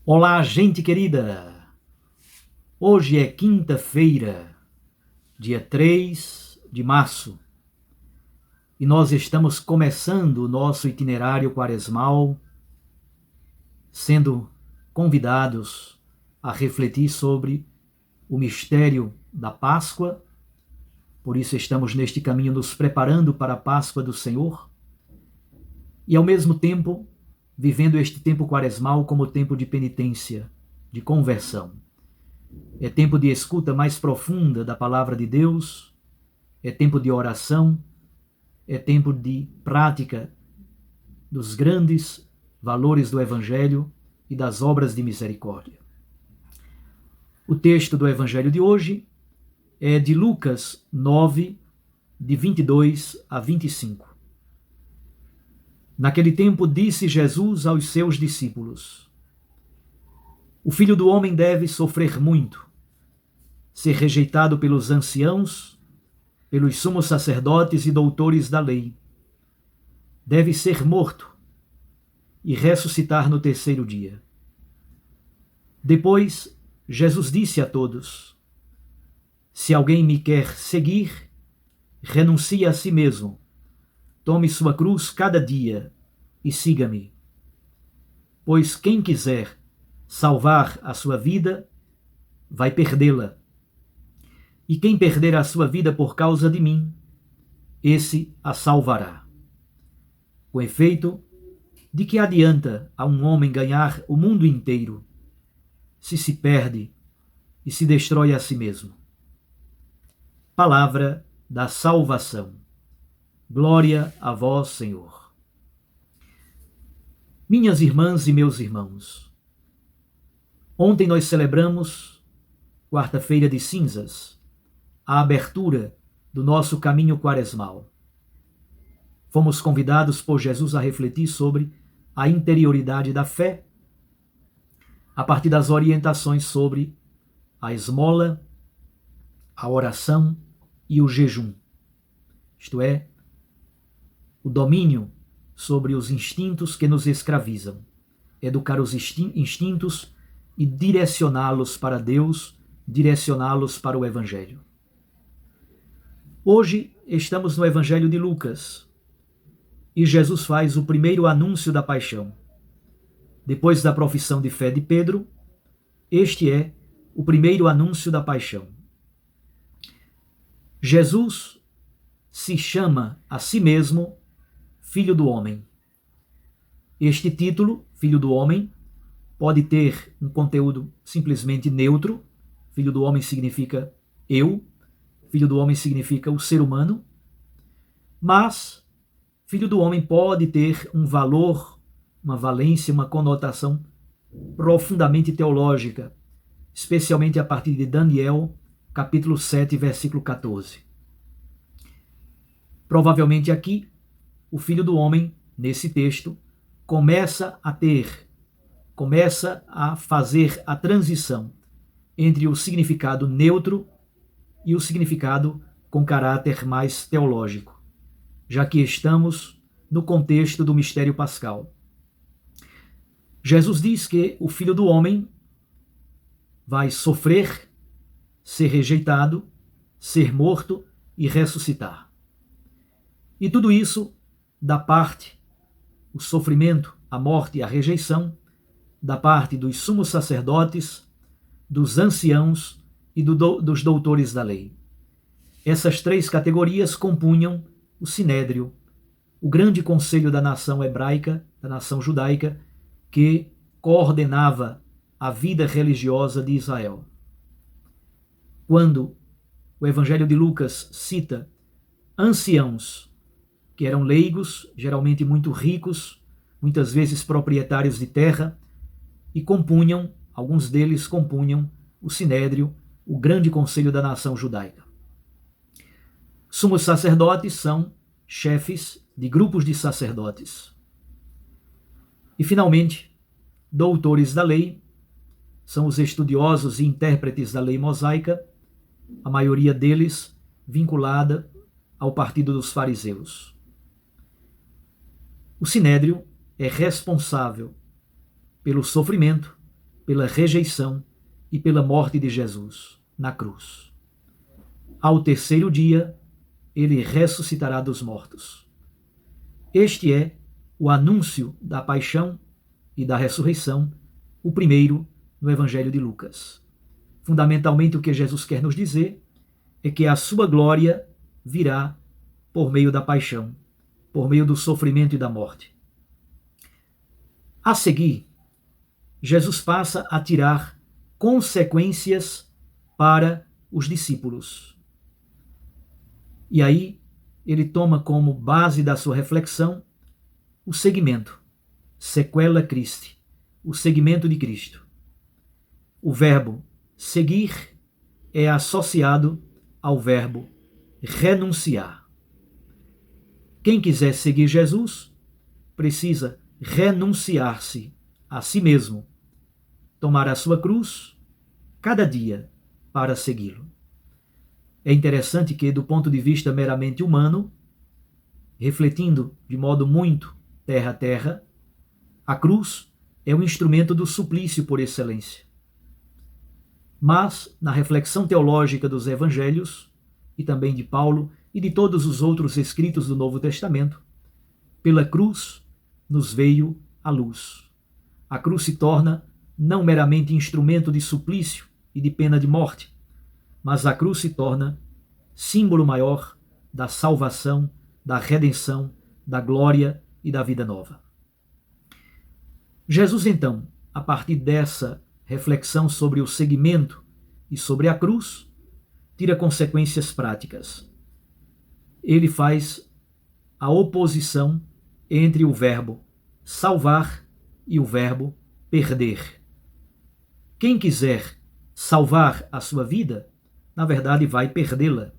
Olá, gente querida! Hoje é quinta-feira, dia 3 de março, e nós estamos começando o nosso itinerário quaresmal, sendo convidados a refletir sobre o mistério da Páscoa. Por isso estamos neste caminho nos preparando para a Páscoa do Senhor e, ao mesmo tempo, vivendo este tempo quaresmal como tempo de penitência, de conversão. É tempo de escuta mais profunda da palavra de Deus, é tempo de oração, é tempo de prática dos grandes valores do Evangelho e das obras de misericórdia. O texto do Evangelho de hoje é de Lucas 9, de 22 a 25. Naquele tempo disse Jesus aos seus discípulos: O Filho do Homem deve sofrer muito, ser rejeitado pelos anciãos, pelos sumos sacerdotes e doutores da lei. Deve ser morto e ressuscitar no terceiro dia. Depois, Jesus disse a todos: Se alguém me quer seguir, renuncie a si mesmo, tome sua cruz cada dia e siga-me. Pois quem quiser salvar a sua vida, vai perdê-la. E quem perder a sua vida por causa de mim, esse a salvará. Com efeito, de que adianta a um homem ganhar o mundo inteiro, se perde e se destrói a si mesmo? Palavra da salvação. Glória a vós, Senhor. Minhas irmãs e meus irmãos, ontem nós celebramos, quarta-feira de cinzas, a abertura do nosso caminho quaresmal. Fomos convidados por Jesus a refletir sobre a interioridade da fé, a partir das orientações sobre a esmola, a oração e o jejum. Isto é, o domínio sobre os instintos que nos escravizam, educar os instintos e direcioná-los para Deus, direcioná-los para o Evangelho. Hoje estamos no Evangelho de Lucas e Jesus faz o primeiro anúncio da paixão. Depois da profissão de fé de Pedro, este é o primeiro anúncio da paixão. Jesus se chama a si mesmo Filho do Homem. Este título, Filho do Homem, pode ter um conteúdo simplesmente neutro. Filho do Homem significa eu. Filho do Homem significa o ser humano. Mas Filho do Homem pode ter um valor, uma valência, uma conotação profundamente teológica, especialmente a partir de Daniel, capítulo 7, versículo 14. Provavelmente aqui, o Filho do Homem, nesse texto, começa a fazer a transição entre o significado neutro e o significado com caráter mais teológico, já que estamos no contexto do mistério pascal. Jesus diz que o Filho do Homem vai sofrer, ser rejeitado, ser morto e ressuscitar. E tudo isso da parte, o sofrimento, a morte e a rejeição, da parte dos sumos sacerdotes, dos anciãos e dos doutores da lei. Essas três categorias compunham o Sinédrio, o grande conselho da nação hebraica, da nação judaica, que coordenava a vida religiosa de Israel. Quando o Evangelho de Lucas cita anciãos, que eram leigos, geralmente muito ricos, muitas vezes proprietários de terra, e alguns deles compunham o Sinédrio, o grande conselho da nação judaica. Sumos sacerdotes são chefes de grupos de sacerdotes. E, finalmente, doutores da lei são os estudiosos e intérpretes da lei mosaica, a maioria deles vinculada ao partido dos fariseus. O Sinédrio é responsável pelo sofrimento, pela rejeição e pela morte de Jesus na cruz. Ao terceiro dia, ele ressuscitará dos mortos. Este é o anúncio da paixão e da ressurreição, o primeiro no Evangelho de Lucas. Fundamentalmente, o que Jesus quer nos dizer é que a sua glória virá por meio da paixão, por meio do sofrimento e da morte. A seguir, Jesus passa a tirar consequências para os discípulos. E aí, ele toma como base da sua reflexão o segmento, sequela Christi, o segmento de Cristo. O verbo seguir é associado ao verbo renunciar. Quem quiser seguir Jesus precisa renunciar-se a si mesmo, tomar a sua cruz cada dia para segui-lo. É interessante que, do ponto de vista meramente humano, refletindo de modo muito terra a terra, a cruz é o instrumento do suplício por excelência. Mas, na reflexão teológica dos evangelhos, e também de Paulo e de todos os outros escritos do Novo Testamento, pela cruz nos veio a luz. A cruz se torna não meramente instrumento de suplício e de pena de morte, mas a cruz se torna símbolo maior da salvação, da redenção, da glória e da vida nova. Jesus, então, a partir dessa reflexão sobre o seguimento e sobre a cruz, tira consequências práticas. Ele faz a oposição entre o verbo salvar e o verbo perder. Quem quiser salvar a sua vida, na verdade vai perdê-la.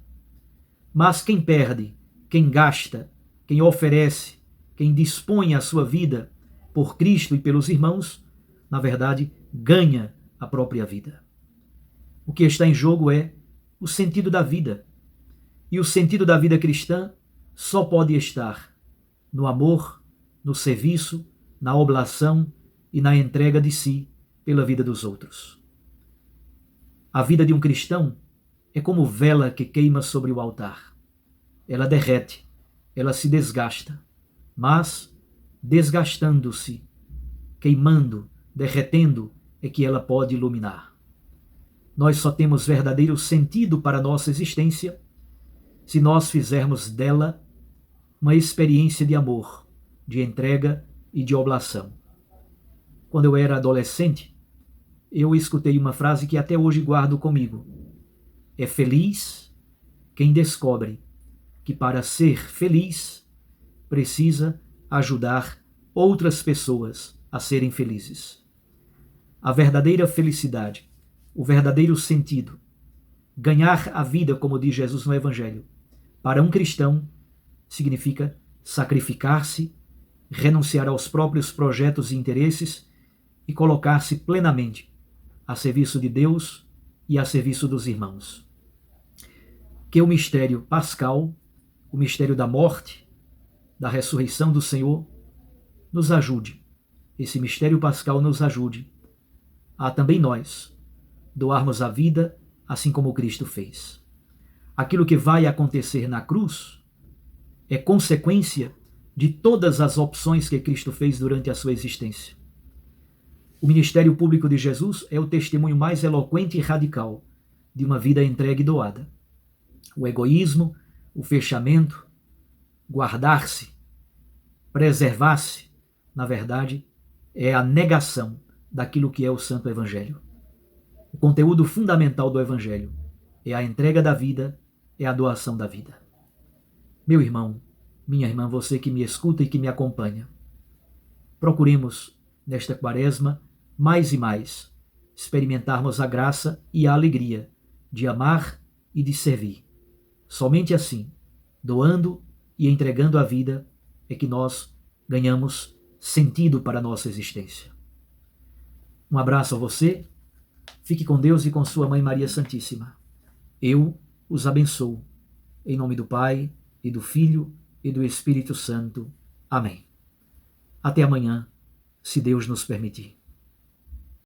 Mas quem perde, quem gasta, quem oferece, quem dispõe a sua vida por Cristo e pelos irmãos, na verdade ganha a própria vida. O que está em jogo é o sentido da vida. E o sentido da vida cristã só pode estar no amor, no serviço, na oblação e na entrega de si pela vida dos outros. A vida de um cristão é como vela que queima sobre o altar. Ela derrete, ela se desgasta, mas desgastando-se, queimando, derretendo, é que ela pode iluminar. Nós só temos verdadeiro sentido para a nossa existência se nós fizermos dela uma experiência de amor, de entrega e de oblação. Quando eu era adolescente, eu escutei uma frase que até hoje guardo comigo. É feliz quem descobre que para ser feliz precisa ajudar outras pessoas a serem felizes. A verdadeira felicidade, o verdadeiro sentido, ganhar a vida, como diz Jesus no Evangelho, para um cristão significa sacrificar-se, renunciar aos próprios projetos e interesses e colocar-se plenamente a serviço de Deus e a serviço dos irmãos. Que o mistério pascal, o mistério da morte, da ressurreição do Senhor, nos ajude. Esse mistério pascal nos ajude a também nós doarmos a vida assim como Cristo fez. Aquilo que vai acontecer na cruz é consequência de todas as opções que Cristo fez durante a sua existência. O ministério público de Jesus é o testemunho mais eloquente e radical de uma vida entregue e doada. O egoísmo, o fechamento, guardar-se, preservar-se, na verdade, é a negação daquilo que é o Santo Evangelho. O conteúdo fundamental do Evangelho é a entrega da vida, é a doação da vida. Meu irmão, minha irmã, você que me escuta e que me acompanha, procuremos, nesta quaresma, mais e mais, experimentarmos a graça e a alegria de amar e de servir. Somente assim, doando e entregando a vida, é que nós ganhamos sentido para a nossa existência. Um abraço a você, fique com Deus e com sua Mãe Maria Santíssima. Eu os abençoo, em nome do Pai, e do Filho, e do Espírito Santo. Amém. Até amanhã, se Deus nos permitir.